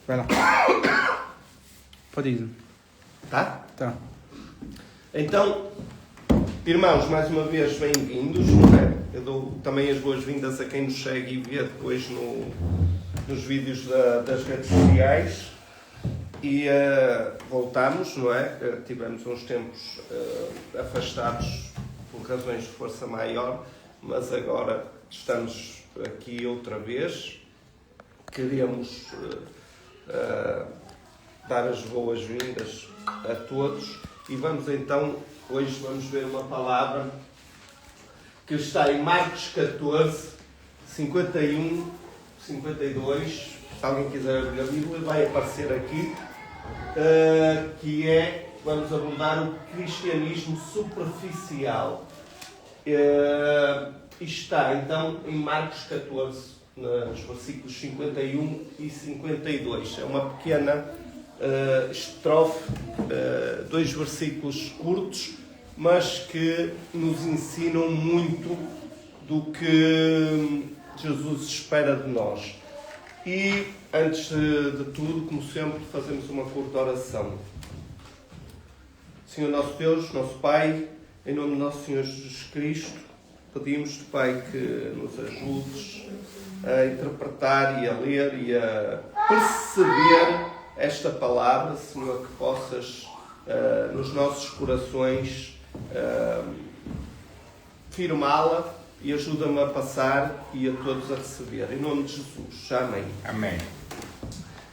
Vai lá. Pode ir. Tá? Tá. Então, irmãos, mais uma vez bem-vindos. Não é? Eu dou também as boas-vindas a quem nos segue e vê depois nos vídeos das redes sociais. E voltamos, não é? Tivemos uns tempos afastados por razões de força maior, mas agora estamos aqui outra vez. Queremos dar as boas-vindas a todos e hoje vamos ver uma palavra que está em Marcos 14, 51, 52. Se alguém quiser abrir a Bíblia, vai aparecer aqui, vamos abordar o cristianismo superficial. Está então em Marcos 14, nos versículos 51 e 52. É uma pequena estrofe, dois versículos curtos, mas que nos ensinam muito do que Jesus espera de nós. E, antes de tudo, como sempre, fazemos uma curta oração. Senhor nosso Deus, nosso Pai, em nome de nosso Senhor Jesus Cristo, pedimos-te, Pai, que nos ajudes a interpretar e a ler e a perceber esta palavra, Senhor, que possas nos nossos corações firmá-la e ajuda-me a passar e a todos a receber. Em nome de Jesus. Amém. Amém.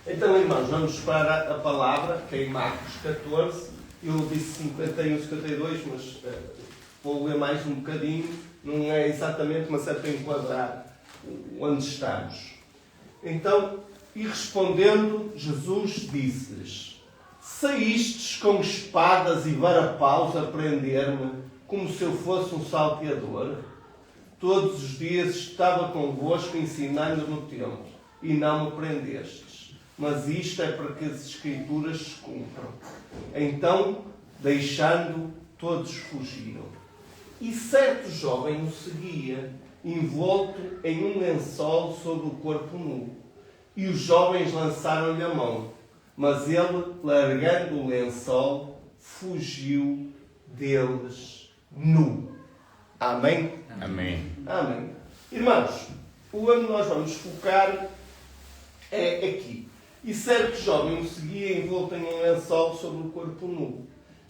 Então, irmãos, vamos para a palavra, que é em Marcos 14. Eu disse 51, 52, mas vou ler mais um bocadinho. Não é exatamente, mas é para enquadrar onde estamos. Então, e respondendo, Jesus disse-lhes: saístes com espadas e varapaus a prender-me, como se eu fosse um salteador? Todos os dias estava convosco ensinando no templo, e não me prendestes. Mas isto é para que as Escrituras se cumpram. Então, deixando, todos fugiram. E certo jovem o seguia, envolto em um lençol sobre o corpo nu. E os jovens lançaram-lhe a mão, mas ele, largando o lençol, fugiu deles nu. Amém? Amém. Amém. Irmãos, onde nós vamos focar é aqui. E certo jovem o seguia, envolto em um lençol sobre o corpo nu.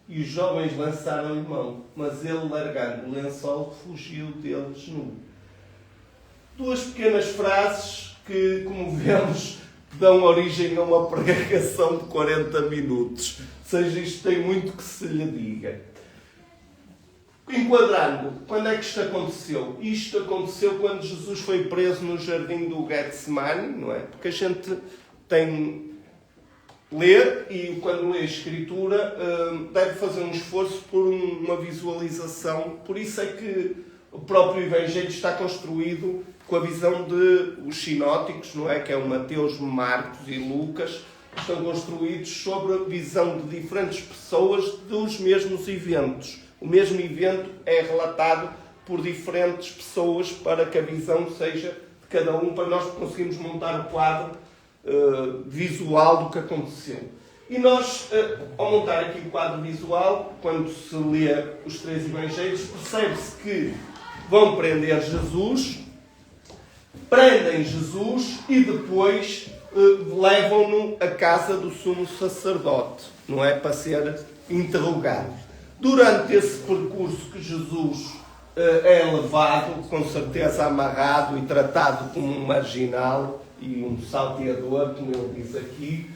E os jovens lançaram-lhe mão, mas ele, largando o lençol, fugiu deles nu. Duas pequenas frases que, como vemos, dão origem a uma pregação de 40 minutos. Ou seja, isto tem muito que se lhe diga. Enquadrando, quando é que isto aconteceu? Isto aconteceu quando Jesus foi preso no jardim do Getsemane, não é? Porque a gente tem ler e quando lê a Escritura deve fazer um esforço por uma visualização. Por isso é que o próprio Evangelho está construído com a visão de os sinóticos, não é? Que é o Mateus, Marcos e Lucas, estão construídos sobre a visão de diferentes pessoas dos mesmos eventos. O mesmo evento é relatado por diferentes pessoas para que a visão seja de cada um, para nós conseguirmos montar o quadro visual do que aconteceu. E nós, ao montar aqui o quadro visual, quando se lê os três Evangelhos, percebe-se que vão prender Jesus, prendem Jesus e depois levam-no à casa do sumo sacerdote, não é? Para ser interrogado. Durante esse percurso que Jesus é levado, com certeza amarrado e tratado como um marginal e um salteador, como ele diz aqui,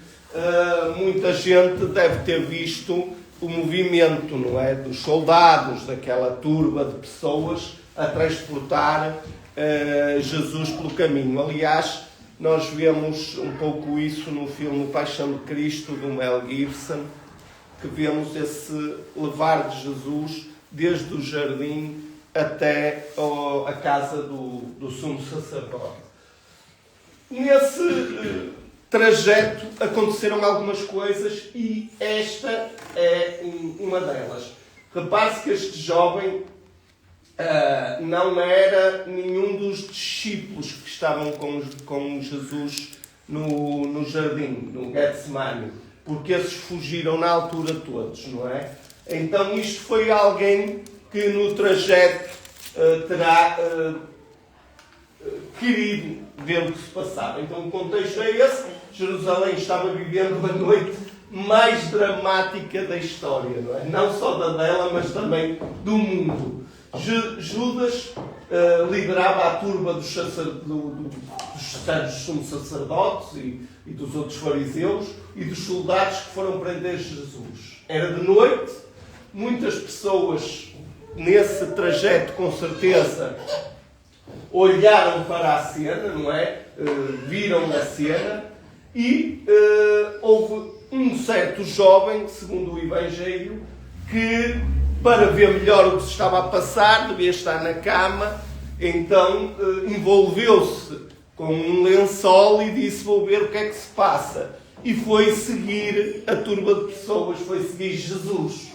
muita gente deve ter visto o movimento, não é? Dos soldados, daquela turba de pessoas a transportar Jesus pelo caminho. Aliás, nós vemos um pouco isso no filme Paixão de Cristo, do Mel Gibson, que vemos esse levar de Jesus desde o jardim até a casa do sumo sacerdote. Nesse trajeto aconteceram algumas coisas e esta é uma delas. Repare-se que este jovem não era nenhum dos discípulos que estavam com Jesus no jardim, no Getsemane, porque esses fugiram na altura todos, não é? Então isto foi alguém que no trajeto terá querido ver o que se passava. Então o contexto é esse. Jerusalém estava vivendo a noite mais dramática da história, não é? Não só da dela, mas também do mundo. Judas liderava a turba dos sumos sacerdotes e dos outros fariseus e dos soldados que foram prender Jesus. Era de noite, muitas pessoas nesse trajeto, com certeza, olharam para a cena, não é? Viram a cena e houve um certo jovem, segundo o Evangelho, que, para ver melhor o que se estava a passar, devia estar na cama, então envolveu-se com um lençol e disse: vou ver o que é que se passa. E foi seguir a turba de pessoas, foi seguir Jesus.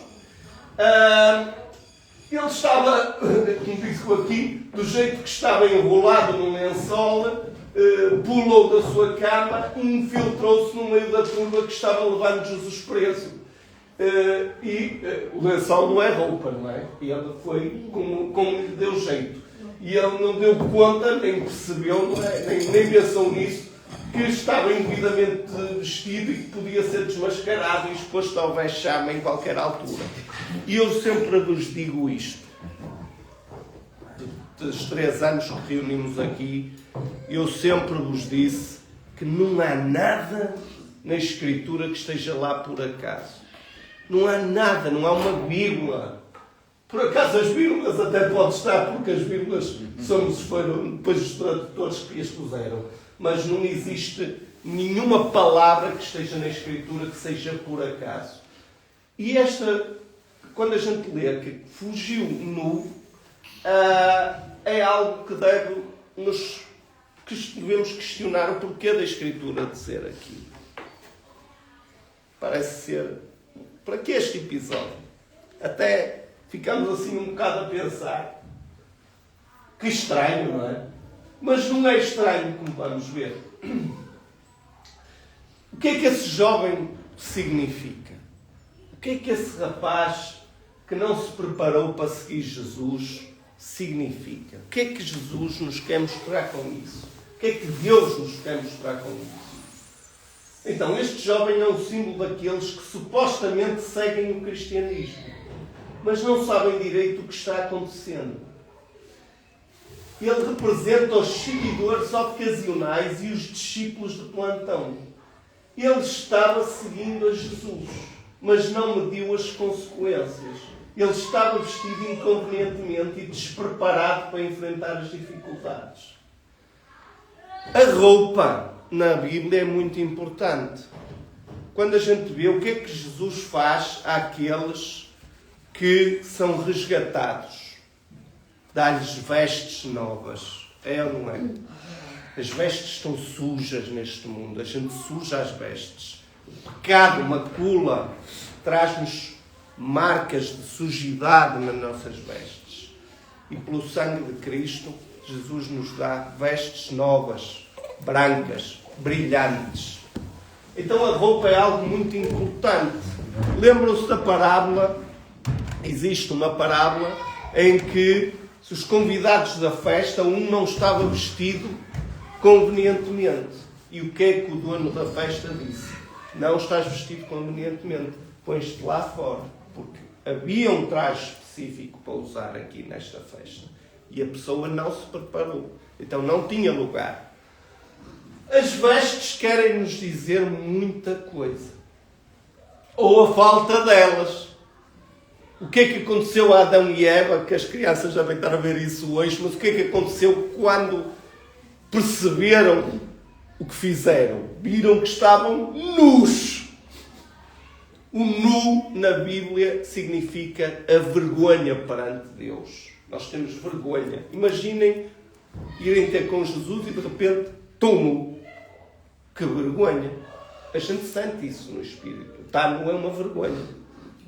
Ele estava, como digo aqui, do jeito que estava enrolado num lençol, pulou da sua cama e infiltrou-se no meio da turba que estava levando Jesus preso. O lençol não é roupa, não é? E ele foi como lhe deu jeito. E ele não deu conta, nem percebeu, não é? nem pensou nisso, que estava indevidamente vestido e que podia ser desmascarado e exposto ao vexame em qualquer altura. E eu sempre vos digo isto. Dos 3 anos que reunimos aqui, eu sempre vos disse que não há nada na Escritura que esteja lá por acaso. Não há nada, não há uma vírgula. Por acaso as vírgulas até pode estar, porque as vírgulas foram depois os tradutores que as puseram. Mas não existe nenhuma palavra que esteja na Escritura que seja por acaso. E quando a gente lê que fugiu nu, é algo que devemos questionar o porquê da Escritura de ser aqui. Parece ser... Para que este episódio? Até ficamos assim um bocado a pensar. Que estranho, não é? Mas não é estranho, como vamos ver. O que é que esse jovem significa? O que é que esse rapaz que não se preparou para seguir Jesus significa? O que é que Jesus nos quer mostrar com isso? O que é que Deus nos quer mostrar com isso? Então, este jovem é um símbolo daqueles que supostamente seguem o cristianismo, mas não sabem direito o que está acontecendo. Ele representa os seguidores ocasionais e os discípulos de plantão. Ele estava seguindo a Jesus, mas não mediu as consequências. Ele estava vestido inconvenientemente e despreparado para enfrentar as dificuldades. A roupa na Bíblia é muito importante. Quando a gente vê o que é que Jesus faz àqueles que são resgatados, dá-lhes vestes novas. É ou não é? As vestes estão sujas neste mundo. A gente suja as vestes. O pecado macula, traz-nos marcas de sujidade nas nossas vestes. E pelo sangue de Cristo, Jesus nos dá vestes novas, brancas, brilhantes. Então a roupa é algo muito importante. Lembram-se da parábola? Existe uma parábola em que se os convidados da festa, um não estava vestido convenientemente. E o que é que o dono da festa disse? Não estás vestido convenientemente, pões-te lá fora. Porque havia um traje específico para usar aqui nesta festa. E a pessoa não se preparou. Então não tinha lugar. As vestes querem nos dizer muita coisa. Ou a falta delas. O que é que aconteceu a Adão e Eva? Que as crianças já vão estar a ver isso hoje. Mas o que é que aconteceu quando perceberam o que fizeram? Viram que estavam nus. O nu na Bíblia significa a vergonha perante Deus. Nós temos vergonha. Imaginem irem ter com Jesus e de repente, tomo. Que vergonha. A gente sente isso no espírito. Estar nu é uma vergonha.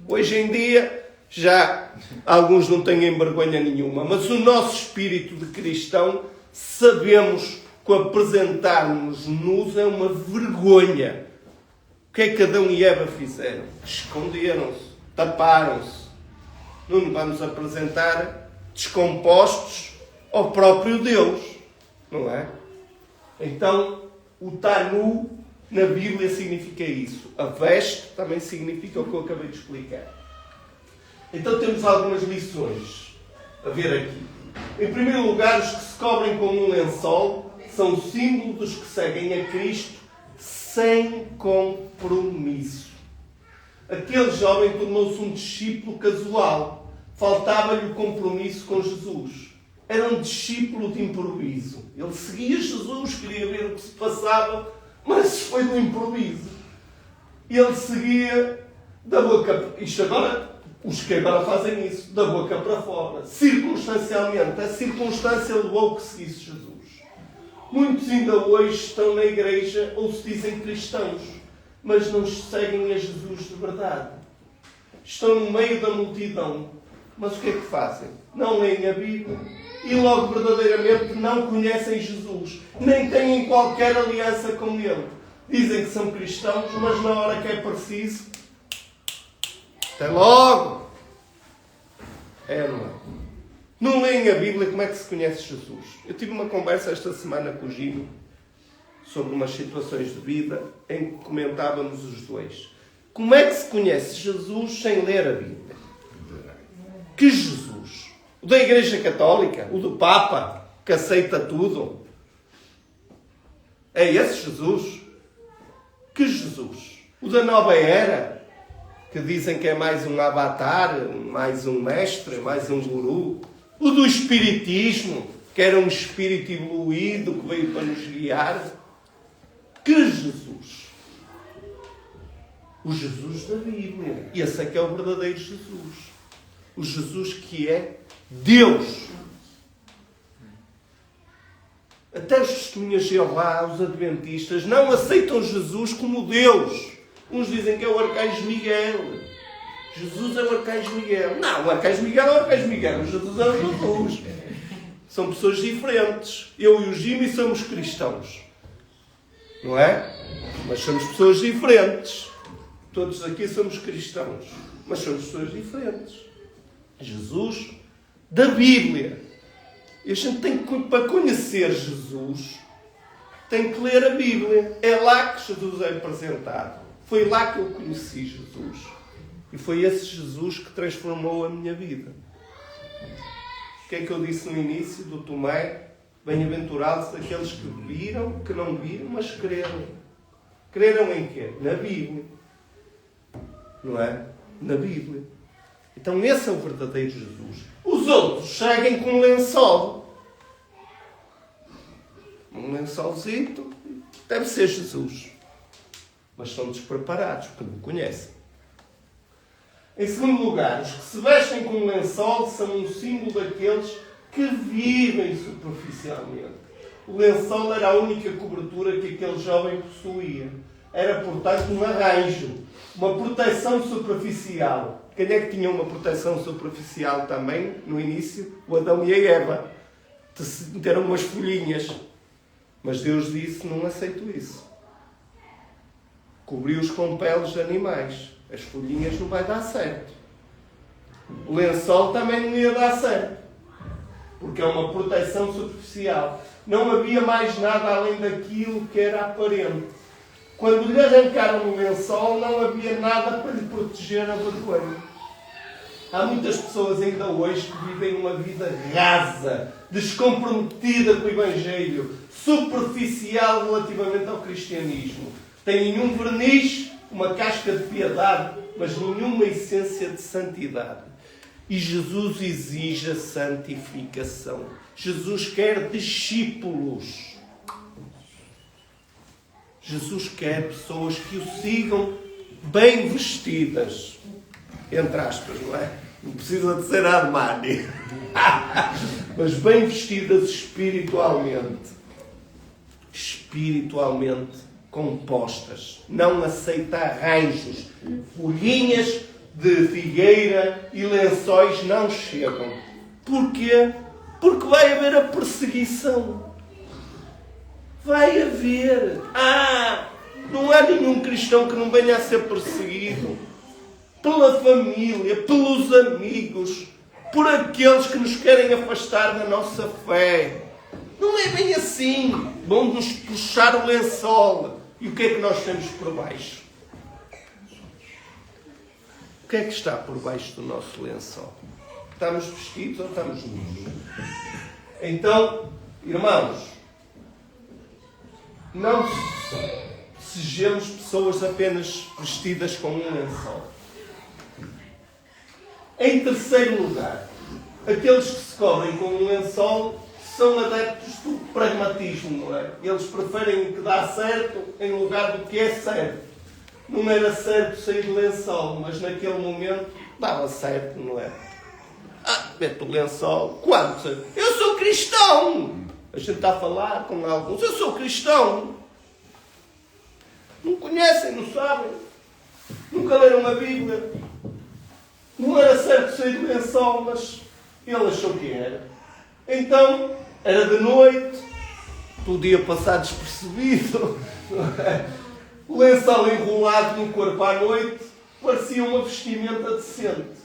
Hoje em dia, já alguns não têm vergonha nenhuma, mas o nosso espírito de cristão sabemos que o apresentarmos nus é uma vergonha. O que é que Adão e Eva fizeram? Esconderam-se, taparam-se. Não nos vamos apresentar descompostos ao próprio Deus, não é? Então, o estar nu na Bíblia significa isso. A veste também significa o que eu acabei de explicar. Então temos algumas lições a ver aqui. Em primeiro lugar, os que se cobrem com um lençol são símbolo dos que seguem a Cristo sem compromisso. Aquele jovem tornou-se um discípulo casual. Faltava-lhe o compromisso com Jesus. Era um discípulo de improviso. Ele seguia Jesus, queria ver o que se passava, mas foi do improviso. Ele seguia da boca... Isto agora, os que agora fazem isso, da boca para fora. Circunstancialmente. A circunstância levou que seguisse Jesus. Muitos ainda hoje estão na igreja ou se dizem cristãos, mas não seguem a Jesus de verdade. Estão no meio da multidão, mas o que é que fazem? Não leem a Bíblia e logo verdadeiramente não conhecem Jesus, nem têm qualquer aliança com Ele. Dizem que são cristãos, mas na hora que é preciso, até logo! Não leem a Bíblia, como é que se conhece Jesus? Eu tive uma conversa esta semana com o Gino sobre umas situações de vida em que comentávamos os dois. Como é que se conhece Jesus sem ler a Bíblia? Que Jesus? O da Igreja Católica? O do Papa? Que aceita tudo? É esse Jesus? Que Jesus? O da Nova Era? Que dizem que é mais um avatar, mais um mestre, mais um guru? O do Espiritismo? Que era um espírito evoluído que veio para nos guiar? Que Jesus? O Jesus da Bíblia. Esse é que é o verdadeiro Jesus. O Jesus que é Deus. Até os testemunhas de Jeová, os adventistas, não aceitam Jesus como Deus. Uns dizem que é o Arcanjo Miguel. Jesus é o Arcanjo Miguel. Não, o Arcanjo Miguel é o Arcanjo Miguel. Jesus é o Jesus. São pessoas diferentes. Eu e o Jimmy somos cristãos. Não é? Mas somos pessoas diferentes. Todos aqui somos cristãos. Mas somos pessoas diferentes. Jesus da Bíblia. E a gente tem que, para conhecer Jesus, tem que ler a Bíblia. É lá que Jesus é apresentado. Foi lá que eu conheci Jesus. E foi esse Jesus que transformou a minha vida. O que é que eu disse no início do Tomé? Bem-aventurados aqueles que viram, que não viram, mas creram. Creram em quê? Na Bíblia. Não é? Na Bíblia. Então esse é o verdadeiro Jesus. Os outros seguem com um lençol. Um lençolzito. Deve ser Jesus. Mas são despreparados, porque não conhecem. Em segundo lugar, os que se vestem com um lençol são um símbolo daqueles que vivem superficialmente. O lençol era a única cobertura que aquele jovem possuía. Era, portanto, um arranjo, uma proteção superficial. Quem é que tinha uma proteção superficial também, no início? O Adão e a Eva. Meteram umas folhinhas. Mas Deus disse, não aceito isso. Cobriu-os com peles de animais. As folhinhas não vai dar certo. O lençol também não ia dar certo. Porque é uma proteção superficial. Não havia mais nada além daquilo que era aparente. Quando lhe arrancaram o lençol, não havia nada para lhe proteger a vergonha. Há muitas pessoas ainda hoje que vivem uma vida rasa, descomprometida com o Evangelho, superficial relativamente ao cristianismo. Têm um verniz, uma casca de piedade, mas nenhuma essência de santidade. E Jesus exige a santificação. Jesus quer discípulos. Jesus quer pessoas que o sigam bem vestidas. Entre aspas, não é? Não precisa de ser Armani. Mas bem vestidas espiritualmente. Espiritualmente compostas. Não aceita arranjos. Folhinhas de figueira e lençóis não chegam. Porquê? Porque vai haver a perseguição. Vai haver. Não há nenhum cristão que não venha a ser perseguido pela família, pelos amigos, por aqueles que nos querem afastar da nossa fé. Não é bem assim. Vão-nos puxar o lençol. E o que é que nós temos por baixo? O que é que está por baixo do nosso lençol? Estamos vestidos ou estamos nus? Então, irmãos, não sejamos pessoas apenas vestidas com um lençol. Em terceiro lugar, aqueles que se cobrem com um lençol são adeptos do pragmatismo, não é? Eles preferem o que dá certo em lugar do que é certo. Não era certo sair de lençol, mas naquele momento dava certo, não é? Mete o lençol. Quantos? Eu sou cristão! A gente está a falar com alguns. Eu sou cristão! Não conhecem, não sabem. Nunca leram a Bíblia. Não era certo sair de lençol, mas ele achou que era. Então, era de noite, podia passar despercebido. O lençol enrolado no corpo à noite parecia uma vestimenta decente.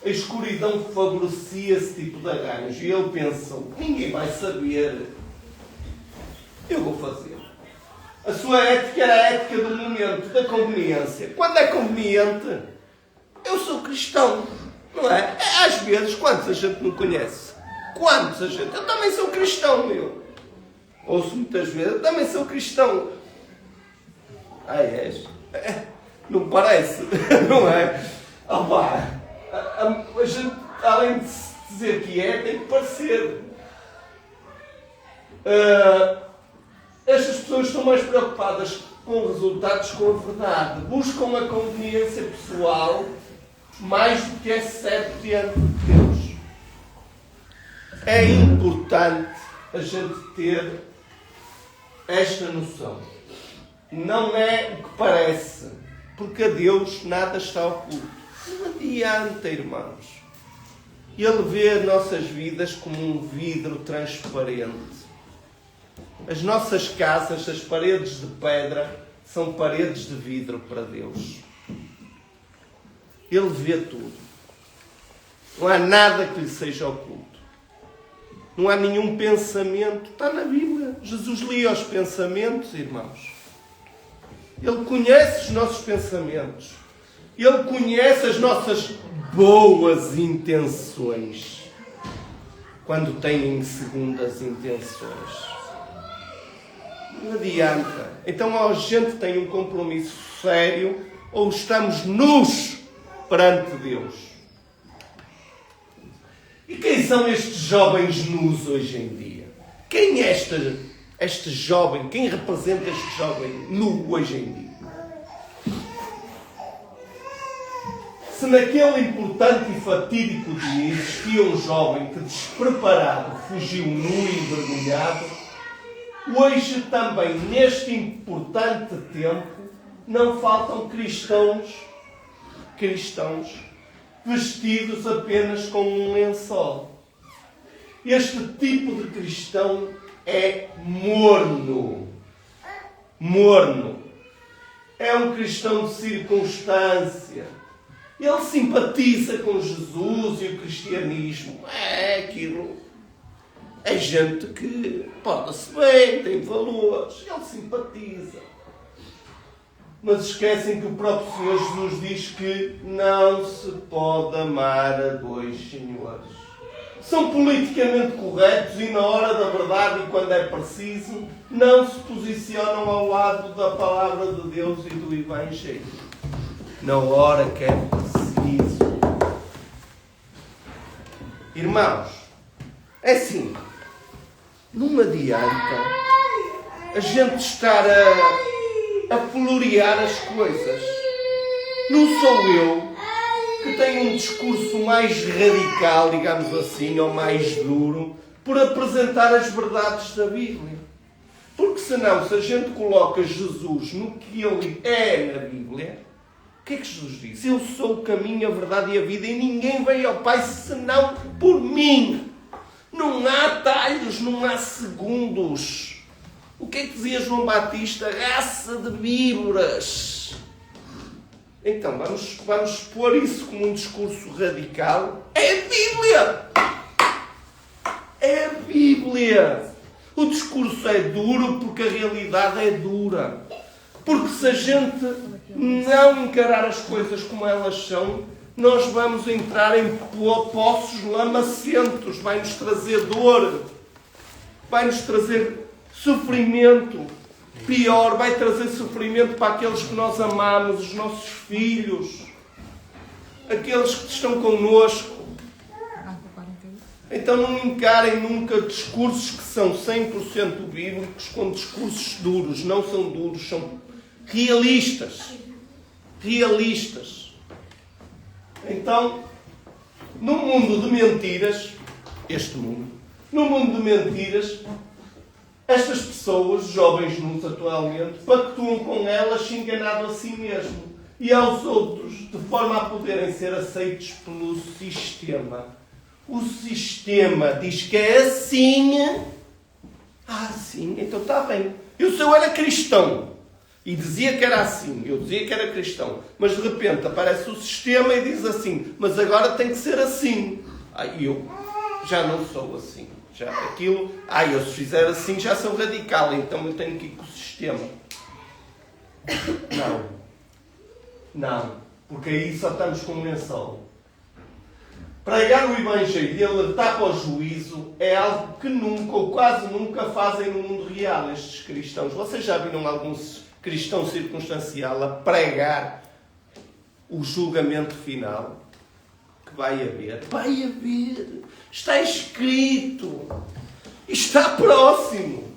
A escuridão favorecia esse tipo de arranjo. E ele pensou, ninguém vai saber. Eu vou fazer. A sua ética era a ética do momento, da conveniência. Quando é conveniente, eu sou cristão. Não é? Às vezes, quantos a gente não conhece? Quantos a gente? Eu também sou cristão, meu. Ouço muitas vezes, eu também sou cristão. És? Não parece, não é? A gente, além de dizer que é, tem que parecer. Estas pessoas estão mais preocupadas com resultados, com a verdade. Buscam a conveniência pessoal mais do que é certo diante de Deus. É importante a gente ter esta noção. Não é o que parece, porque a Deus nada está oculto. Não adianta, irmãos. Ele vê as nossas vidas como um vidro transparente. As nossas casas, as paredes de pedra, são paredes de vidro para Deus. Ele vê tudo. Não há nada que lhe seja oculto. Não há nenhum pensamento. Está na Bíblia. Jesus lia os pensamentos, irmãos. Ele conhece os nossos pensamentos. Ele conhece as nossas boas intenções. Quando têm segundas intenções. Não adianta. Então, ou a gente tem um compromisso sério, ou estamos nus perante Deus. E quem são estes jovens nus hoje em dia? Quem é este jovem? Quem representa este jovem nu hoje em dia? Se naquele importante e fatídico dia existia um jovem que despreparado fugiu nu e envergonhado, hoje também, neste importante tempo, não faltam cristãos vestidos apenas com um lençol. Este tipo de cristão é morno. Morno. É um cristão de circunstância. Ele simpatiza com Jesus e o cristianismo. É aquilo. É gente que porta-se bem, tem valores. Ele simpatiza. Mas esquecem que o próprio Senhor Jesus diz que não se pode amar a dois senhores. São politicamente corretos e na hora da verdade e quando é preciso, não se posicionam ao lado da palavra de Deus e do Evangelho. Na hora que é preciso. Irmãos, é assim, não adianta a gente estar a florear as coisas. Não sou eu que tenho um discurso mais radical, digamos assim, ou mais duro, por apresentar as verdades da Bíblia. Porque senão, se a gente coloca Jesus no que ele é na Bíblia, o que é que Jesus diz? Eu sou o caminho, a verdade e a vida, e ninguém vem ao Pai senão por mim. Não há atalhos, não há segundos. O que é que dizia João Batista? Raça de víboras. Então, vamos pôr isso como um discurso radical. É a Bíblia! É a Bíblia! O discurso é duro porque a realidade é dura. Porque se a gente não encarar as coisas como elas são, nós vamos entrar em poços lamacentos. Vai-nos trazer dor. Vai-nos trazer sofrimento. Pior, vai trazer sofrimento para aqueles que nós amamos, os nossos filhos. Aqueles que estão connosco. Então não encarem nunca discursos que são 100% bíblicos com discursos duros. Não são duros, são realistas. Realistas. Então, no mundo de mentiras, no mundo de mentiras, estas pessoas, jovens nus atualmente, pactuam com elas se enganando a si mesmo e aos outros, de forma a poderem ser aceitos pelo sistema. O sistema diz que é assim. Sim, então está bem. Se eu era cristão e dizia que era assim, eu dizia que era cristão, mas de repente aparece o sistema e diz assim, mas agora tem que ser assim. Eu já não sou assim. Já aquilo, eu se fizer assim já sou radical, então eu tenho que ir com o sistema. Não, porque aí só estamos com um lençol. Pregar o Evangelho e alertar para o juízo é algo que nunca ou quase nunca fazem no mundo real estes cristãos. Vocês já viram algum cristão circunstancial a pregar o julgamento final? Que vai haver. Está escrito. Está próximo.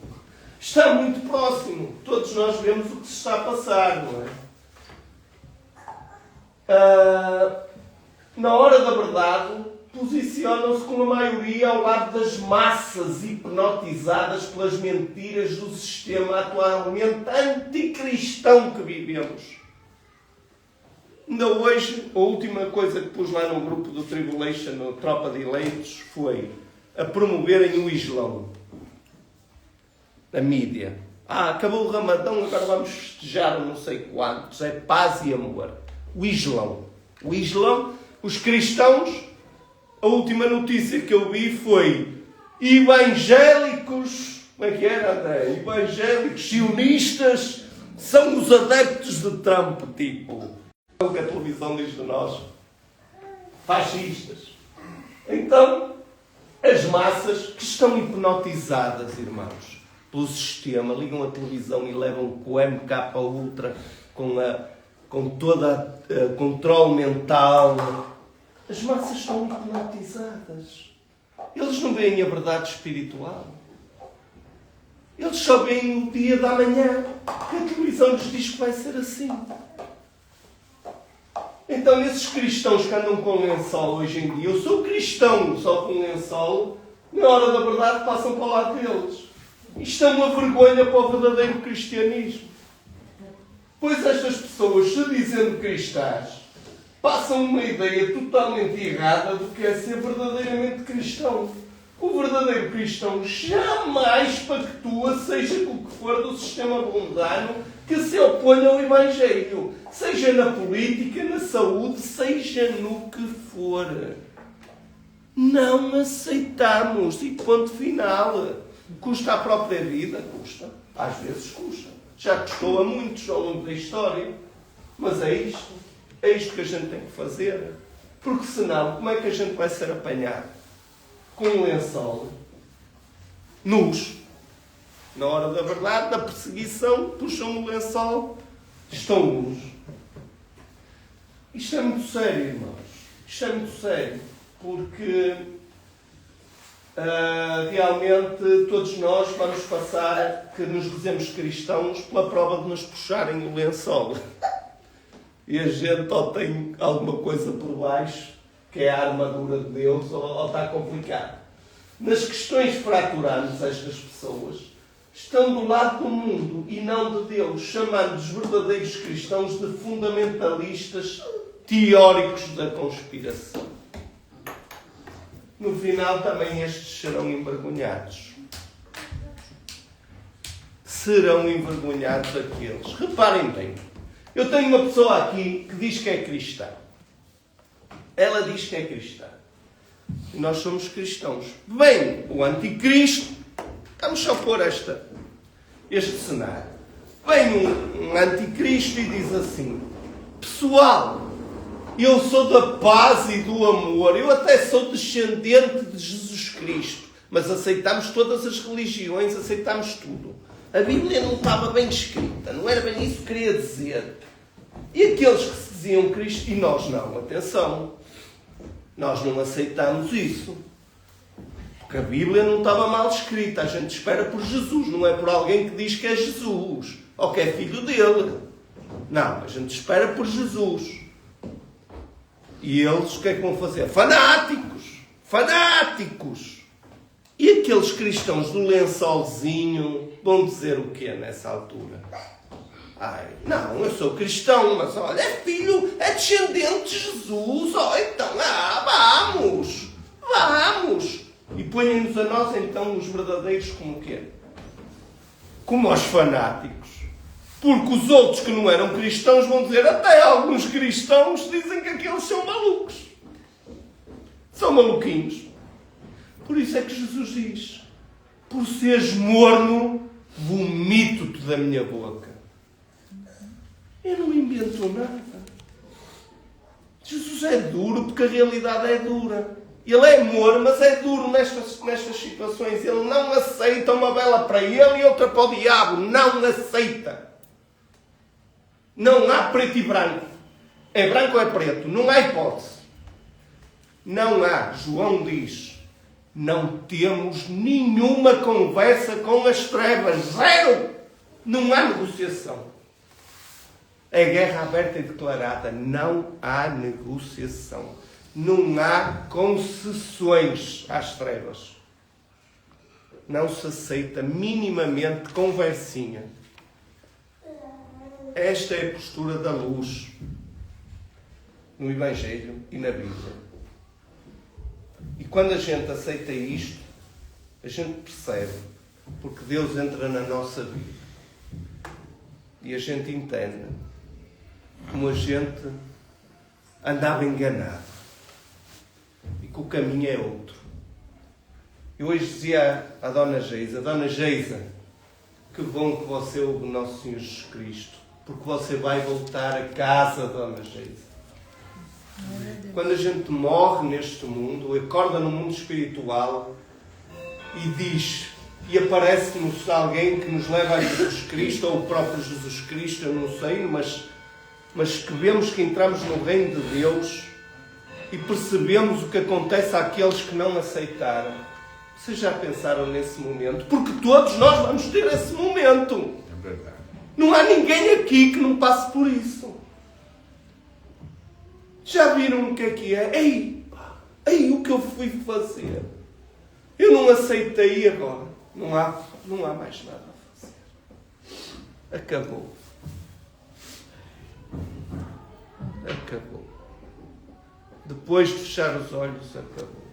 Está muito próximo. Todos nós vemos o que se está a passar, não é? Na hora da verdade, posicionam-se com a maioria ao lado das massas hipnotizadas pelas mentiras do sistema atualmente anticristão que vivemos. Ainda hoje, a última coisa que pus lá no grupo do Tribulation, no Tropa de Eleitos, foi a promoverem o Islão. A mídia. Acabou o Ramadão, agora vamos festejar não sei quantos. É paz e amor. O Islão. O Islão, os cristãos, a última notícia que eu vi foi evangélicos, como é que era, André? Evangélicos, sionistas, são os adeptos de Trump, tipo. O que a televisão diz de nós. Fascistas. Então, as massas que estão hipnotizadas, irmãos, pelo sistema, ligam a televisão e levam com o MK Ultra, com toda a controle mental. As massas estão hipnotizadas. Eles não veem a verdade espiritual. Eles só veem o dia da manhã. Que a televisão lhes diz que vai ser assim. Então, esses cristãos que andam com lençol hoje em dia, eu sou cristão só com lençol, na hora da verdade passam para o lado deles. Isto é uma vergonha para o verdadeiro cristianismo. Pois estas pessoas, se dizendo cristãs, passam uma ideia totalmente errada do que é ser verdadeiramente cristão. O verdadeiro cristão jamais pactua, seja com o que for do sistema mundano, que se oponha ao Evangelho. Seja na política, na saúde, seja no que for. Não aceitamos. E ponto final. Custa a própria vida? Custa. Às vezes custa. Já custou a muitos ao longo da história. Mas é isto. É isto que a gente tem que fazer. Porque senão, como é que a gente vai ser apanhado? Com um lençol. Nus. Na hora da verdade, da perseguição, puxam o lençol. Estão nus. Isto é muito sério, irmãos. Isto é muito sério. Porque realmente todos nós vamos passar, que nos dizemos cristãos, pela prova de nos puxarem o lençol. E a gente ou tem alguma coisa por baixo, que é a armadura de Deus, ou está complicado. Nas questões fraturamos estas pessoas, estão do lado do mundo e não de Deus, chamando os verdadeiros cristãos de fundamentalistas teóricos da conspiração. No final também estes serão envergonhados. serão envergonhados aqueles. Reparem bem, eu tenho uma pessoa aqui que diz que é cristã. Ela diz que é cristã. E nós somos cristãos. Vem o anticristo, vamos só pôr este cenário. Vem um anticristo e diz assim: pessoal, eu sou da paz e do amor, eu até sou descendente de Jesus Cristo, mas aceitamos todas as religiões, aceitamos tudo. A Bíblia não estava bem escrita, não era bem isso que queria dizer. E aqueles que se diziam Cristo, e nós não, atenção, nós não aceitamos isso. Porque a Bíblia não estava mal escrita, a gente espera por Jesus, não é por alguém que diz que é Jesus, ou que é filho dele. Não, a gente espera por Jesus. E eles o que é que vão fazer? Fanáticos! Fanáticos! E aqueles cristãos do lençolzinho vão dizer o quê nessa altura? Ai, não, eu sou cristão, mas olha, é filho, é descendente de Jesus. Oh, então, vamos! Vamos! E põem-nos a nós, então, os verdadeiros como o quê? Como aos fanáticos. Porque os outros que não eram cristãos vão dizer, até alguns cristãos dizem que aqueles são malucos. São maluquinhos. Por isso é que Jesus diz, por seres morno, vomito-te da minha boca. Eu não invento nada. Jesus é duro porque a realidade é dura. Ele é amor, mas é duro nestas situações. Ele não aceita uma vela para ele e outra para o diabo. Não aceita. Não há preto e branco. É branco ou é preto. Não há hipótese. Não há. João diz, não temos nenhuma conversa com as trevas. Zero. Não há negociação. É guerra aberta e declarada. Não há negociação. Não há concessões às trevas. Não se aceita minimamente conversinha. Esta é a postura da luz no Evangelho e na Bíblia. E quando a gente aceita isto, a gente percebe porque Deus entra na nossa vida. E a gente entende como a gente andava enganado. E que o caminho é outro. Eu hoje dizia à Dona Geisa, Dona Geisa, que bom que você ouve o nosso Senhor Jesus Cristo, porque você vai voltar a casa, Dona Geisa. Quando a gente morre neste mundo, acorda no mundo espiritual e diz, e aparece-nos alguém que nos leva a Jesus Cristo, ou o próprio Jesus Cristo, eu não sei, mas que vemos que entramos no reino de Deus e percebemos o que acontece àqueles que não aceitaram. Vocês já pensaram nesse momento? Porque todos nós vamos ter esse momento. É verdade. Não há ninguém aqui que não passe por isso. Já viram o que é? Ei, o que eu fui fazer? Eu não aceitei agora. Não há mais nada a fazer. Acabou. Acabou. Depois de fechar os olhos, acabou.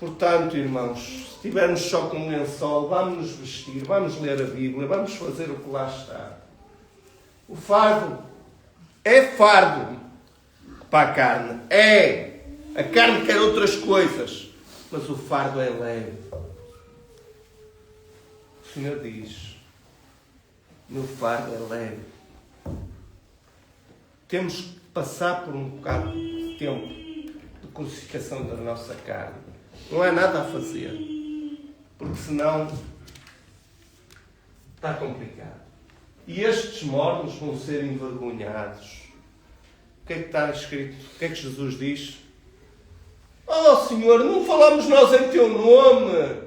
Portanto, irmãos, se estivermos só com um lençol, vamos nos vestir, vamos ler a Bíblia, vamos fazer o que lá está. O fardo é fardo para a carne. É. A carne quer outras coisas, mas o fardo é leve. O Senhor diz, meu fardo é leve. Temos que passar por um bocado de tempo de crucificação da nossa carne. Não há nada a fazer. Porque senão está complicado. E estes mornos vão ser envergonhados. O que é que está escrito? O que é que Jesus diz? Oh Senhor, não falamos nós em teu nome.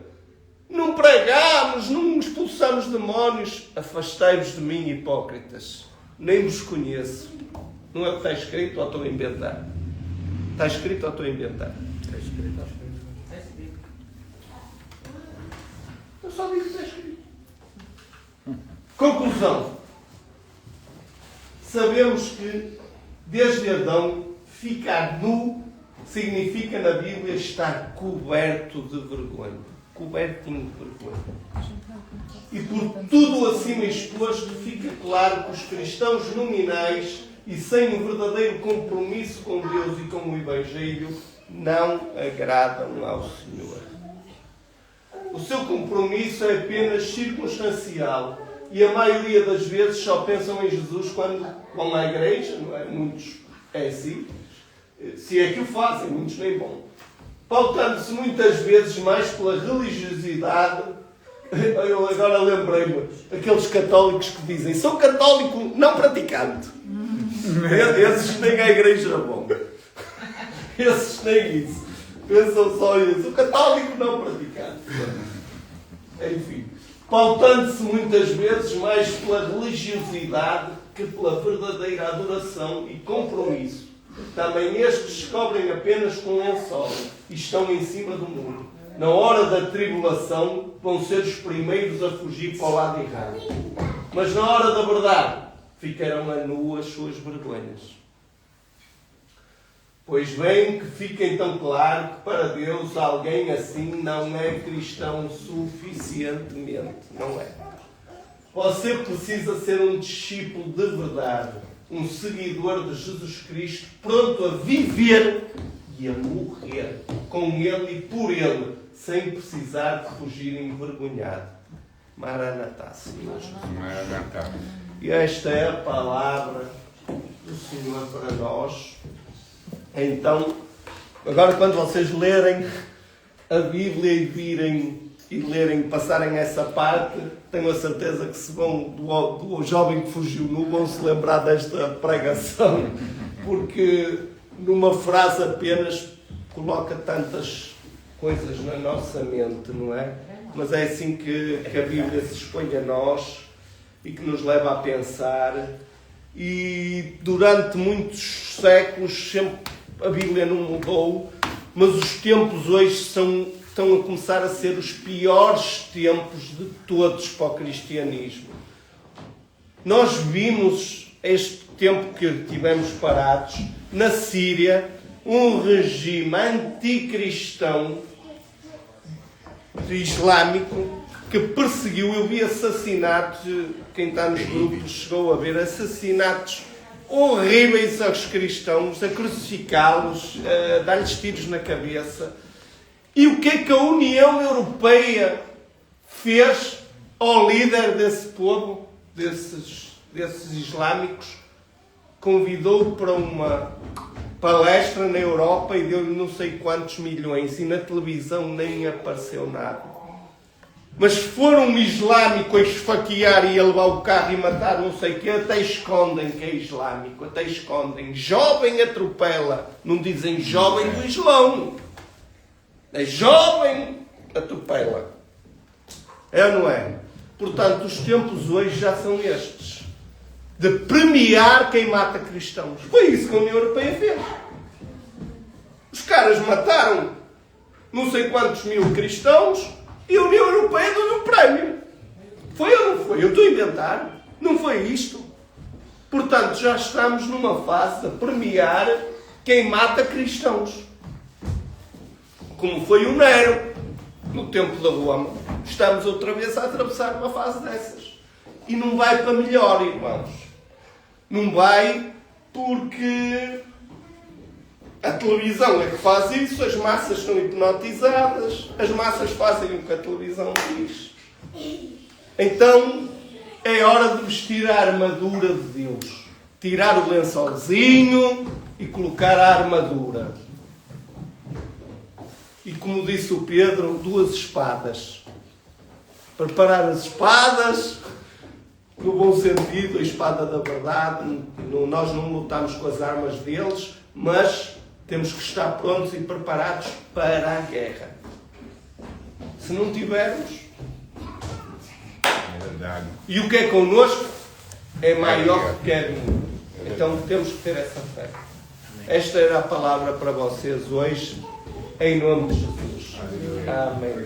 Não pregamos, não expulsamos demónios. Afastai-vos de mim, hipócritas. Nem vos conheço. Não é o que está escrito ou estou a inventar? Está escrito ou estou a inventar? Está escrito. Eu só digo que está escrito. Conclusão. Sabemos que desde Adão ficar nu significa na Bíblia estar coberto de vergonha. cobertinho de vergonha. E por tudo acima exposto, fica claro que os cristãos nominais e sem um verdadeiro compromisso com Deus e com o Evangelho não agradam ao Senhor. O seu compromisso é apenas circunstancial e a maioria das vezes só pensam em Jesus quando vão à igreja, não é? Muitos é assim, se é que o fazem, muitos nem vão. Pautando-se muitas vezes mais pela religiosidade. Eu agora lembrei-me, aqueles católicos que dizem: sou católico não praticante. Esses nem à igreja vão. Esses nem isso. Pensam só isso. O católico não praticante. Enfim, pautando-se muitas vezes mais pela religiosidade que pela verdadeira adoração e compromisso. Também estes descobrem apenas com lençol e estão em cima do muro. Na hora da tribulação vão ser os primeiros a fugir para o lado errado. Mas na hora da verdade ficarão a nu as suas vergonhas. Pois bem, que fique então claro que para Deus alguém assim não é cristão suficientemente. Não é. Você precisa ser um discípulo de verdade, um seguidor de Jesus Cristo, pronto a viver e a morrer com Ele e por Ele, sem precisar de fugir envergonhado. Maranatá, Senhor Jesus. Maranatá. E esta é a palavra do Senhor para nós. Então, agora quando vocês lerem a Bíblia e virem e lerem, passarem essa parte, tenho a certeza que se vão, do jovem que fugiu nu, vão se lembrar desta pregação, porque numa frase apenas coloca tantas coisas na nossa mente, não é? Mas é assim que a Bíblia se expõe a nós e que nos leva a pensar. E durante muitos séculos sempre a Bíblia não mudou, mas os tempos hoje estão a começar a ser os piores tempos de todos para o cristianismo. Nós vimos este tempo que tivemos parados na Síria, um regime anticristão islâmico que perseguiu. Eu vi assassinatos, quem está nos grupos chegou a ver assassinatos horríveis aos cristãos, a crucificá-los, a dar-lhes tiros na cabeça. E o que é que a União Europeia fez ao líder desse povo, desses islâmicos? Convidou-o para uma palestra na Europa e deu-lhe não sei quantos milhões, e na televisão nem apareceu nada. Mas se for um islâmico a esfaquear e a levar o carro e matar não sei o quê, até escondem que é islâmico, até escondem. Jovem atropela, não dizem jovem do Islão. É jovem atropela. É ou não é? Portanto, os tempos hoje já são estes. De premiar quem mata cristãos. Foi isso que a União Europeia fez. Os caras mataram não sei quantos mil cristãos e a União Europeia deu-lhe um prémio. Foi ou não foi? Eu estou a inventar. Não foi isto. Portanto, já estamos numa fase de premiar quem mata cristãos. Como foi o Nero no tempo da Roma. Estamos outra vez a atravessar uma fase dessas. E não vai para melhor, irmãos. Não vai porque a televisão é que faz isso, as massas são hipnotizadas, as massas fazem o que a televisão diz. Então é hora de vestir a armadura de Deus. Tirar o lençolzinho e colocar a armadura. E como disse o Pedro, 2 espadas. Preparar as espadas, no bom sentido, a espada da verdade. Nós não lutamos com as armas deles, mas temos que estar prontos e preparados para a guerra. Se não tivermos... É verdade. E o que é connosco é maior que quer mundo. Então temos que ter essa fé. Esta era a palavra para vocês hoje, em nome de Jesus. Amém.